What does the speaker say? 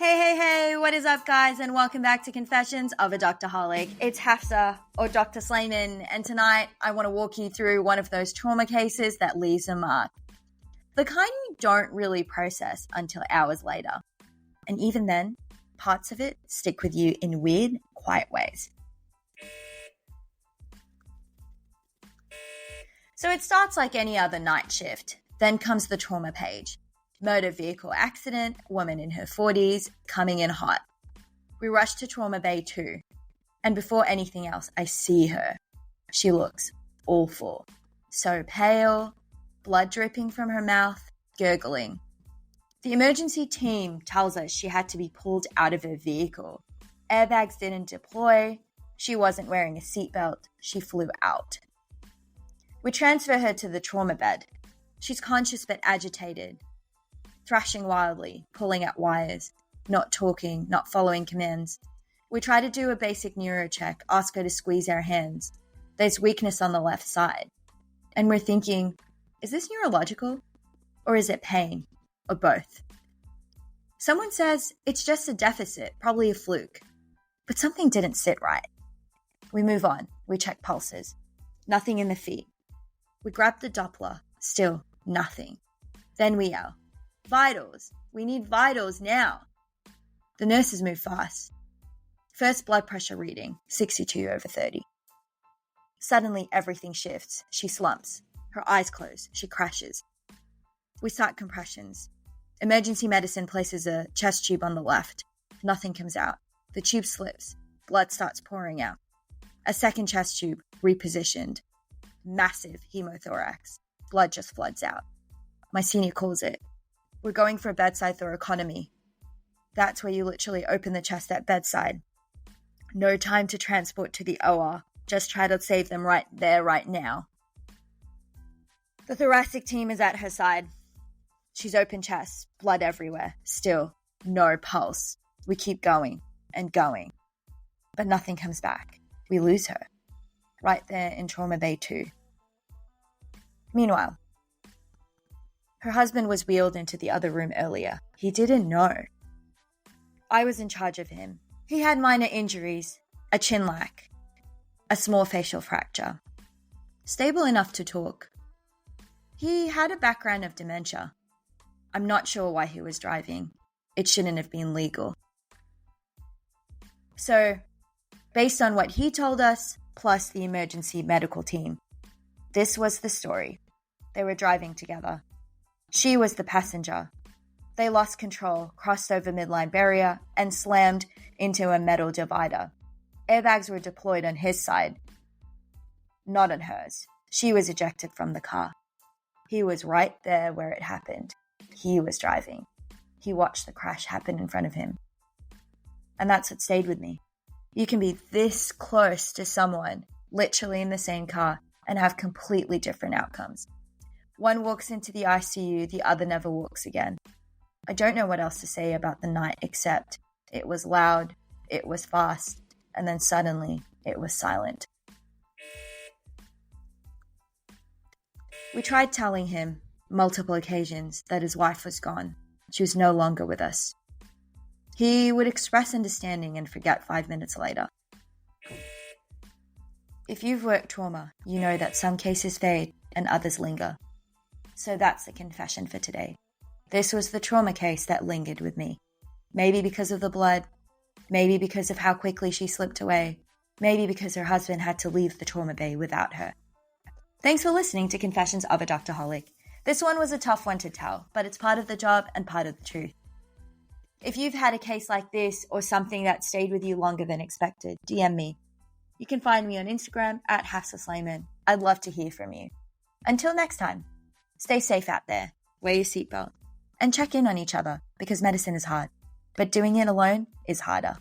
Hey, what is up, guys, and welcome back to Confessions of a Doctorholic. It's Hafsa, or Dr. Slayman, and tonight I want to walk you through one of those trauma cases that leaves a mark. The kind you don't really process until hours later. And even then, parts of it stick with you in weird, quiet ways. So it starts like any other night shift. Then comes the trauma page. Motor vehicle accident, woman in her 40s, coming in hot. We rush to Trauma Bay 2. And before anything else, I see her. She looks awful. So pale, blood dripping from her mouth, gurgling. The emergency team tells us she had to be pulled out of her vehicle. Airbags didn't deploy. She wasn't wearing a seatbelt. She flew out. We transfer her to the trauma bed. She's conscious but agitated. Thrashing wildly, pulling at wires, not talking, not following commands. We try to do a basic neuro check, ask her to squeeze our hands. There's weakness on the left side. And we're thinking, is this neurological? Or is it pain? Or both? Someone says it's just a deficit, probably a fluke. But something didn't sit right. We move on. We check pulses. Nothing in the feet. We grab the Doppler. Still nothing. Then we yell, vitals. We need vitals now. The nurses move fast. First blood pressure reading, 62/30. Suddenly everything shifts. She slumps. Her eyes close. She crashes. We start compressions. Emergency medicine places a chest tube on the left. Nothing comes out. The tube slips. Blood starts pouring out. A second chest tube, repositioned. Massive hemothorax. Blood just floods out. My senior calls it. We're going for a bedside thoracotomy. That's where you literally open the chest at bedside. No time to transport to the OR. Just try to save them right there, right now. The thoracic team is at her side. She's open chest, blood everywhere. Still, no pulse. We keep going and going. But nothing comes back. We lose her. Right there in Trauma Bay 2. Meanwhile, her husband was wheeled into the other room earlier. He didn't know. I was in charge of him. He had minor injuries, a chin lac, a small facial fracture. Stable enough to talk. He had a background of dementia. I'm not sure why he was driving. It shouldn't have been legal. So, based on what he told us, plus the emergency medical team, this was the story. They were driving together. She was the passenger. They lost control, crossed over midline barrier, and slammed into a metal divider. Airbags were deployed on his side, not on hers. She was ejected from the car. He was right there where it happened. He was driving. He watched the crash happen in front of him. And that's what stayed with me. You can be this close to someone, literally in the same car, and have completely different outcomes. One walks into the ICU, the other never walks again. I don't know what else to say about the night except it was loud, it was fast, and then suddenly it was silent. We tried telling him, multiple occasions, that his wife was gone. She was no longer with us. He would express understanding and forget 5 minutes later. If you've worked trauma, you know that some cases fade and others linger. So that's the confession for today. This was the trauma case that lingered with me. Maybe because of the blood, maybe because of how quickly she slipped away, maybe because her husband had to leave the trauma bay without her. Thanks for listening to Confessions of a Doctorholic. This one was a tough one to tell, but it's part of the job and part of the truth. If you've had a case like this or something that stayed with you longer than expected, DM me. You can find me on Instagram at Hafsa Slayman. I'd love to hear from you. Until next time, stay safe out there, wear your seatbelt, and check in on each other because medicine is hard, but doing it alone is harder.